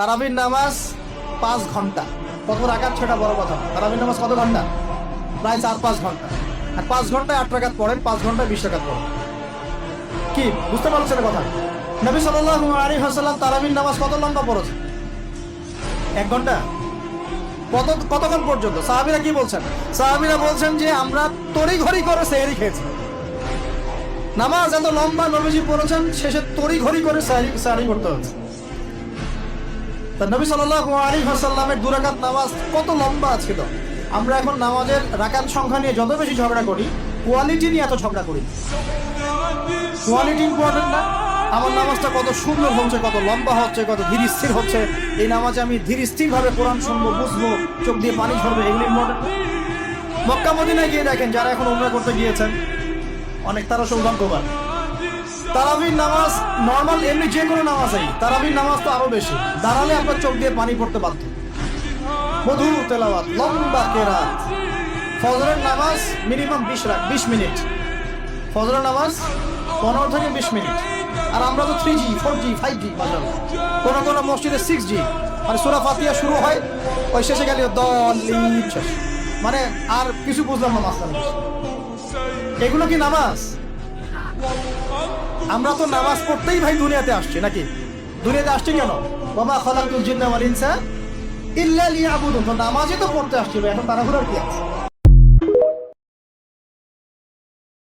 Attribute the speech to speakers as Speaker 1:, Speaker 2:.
Speaker 1: তারাবির নামাজ 5 ঘন্টা। কত রাকাত সেটা বড় কথা। তারাবির নামাজ কত ঘন্টা? প্রায় 4-5 ঘন্টা। আর 5 ঘন্টায় 8 রাকাত পড়েন, 5 ঘন্টায় 20 রাকাত পড়েন। কি বুঝতে পারছেন কথা? নবী সাল্লাল্লাহু আলাইহি ওয়াসাল্লাম তারাবির নামাজ কত লম্বা পড়েছেন? 1 ঘন্টা। কতক্ষণ পর্যন্ত? সাহাবীরা কি বলছেন? সাহাবীরা বলছেন যে আমরা তড়িঘড়ি করে সেহরি খেয়েছি। নামাজ এত লম্বা নবীজি পড়েছেন, শেষে তড়িঘড়ি করে সেহরি করতে হচ্ছে। তা নবী সাল্লাল্লাহু আলাইহি ওয়াসাল্লামের 2 রাকাত নামাজ কত লম্বা ছিল। আমরা এখন নামাজের রাকাত সংখ্যা নিয়ে যত বেশি ঝগড়া করি, কোয়ালিটি নিয়ে এত ঝগড়া করি। কোয়ালিটি ইম্পর্টেন্ট না? আমার নামাজটা কত সুন্দর হচ্ছে, কত লম্বা হচ্ছে, কত ধীর স্থির হচ্ছে, এই নামাজে আমি ধীর স্থির ভাবে কোরআন শুনবো, বুঝবো, চোখ দিয়ে পানি ঝরবে, এগুলো ইম্পর্টেন্ট। মক্কা মদিনায় গিয়ে দেখেন যারা এখন উমরা করতে গিয়েছেন, অনেক তারা সৌভাগ্যবান। তারাবির নামাজ নর্মাল এমনি যে কোনো নামাজই, তারাবির নামাজ তো আরো বেশি। দাঁড়ালে আপনার চোখ দিয়ে পানি পড়তে বাধ্য। মধুর তেলাওয়াত, লম্বা কেরাত। ফজরের নামাজ মিনিমাম 20 মিনিট। ফজরের নামাজ 15 থেকে 20 মিনিট। আর আমরা তো 3G 4G 5G মাশাআল্লাহ। কোন কোন মসজিদে 6G, মানে সূরা ফাতিহা শুরু হয়, ওই শেষে গেলে দলিল শেষ, মানে আর কিছু বুঝলাম না মাসলাম। এগুলো কি নামাজ? আমরা তো নামাজ পড়তেই ভাই দুনিয়াতে আসছি, নাকি? দুনিয়াতে আসছি কেন? ওয়া খালাকুল জিন্না ওয়াল ইনসা ইল্লা লিয়াবুদুন। তো নামাজই তো পড়তে আসছি ভাই, এখন তাড়াহুড়ার কি আছে?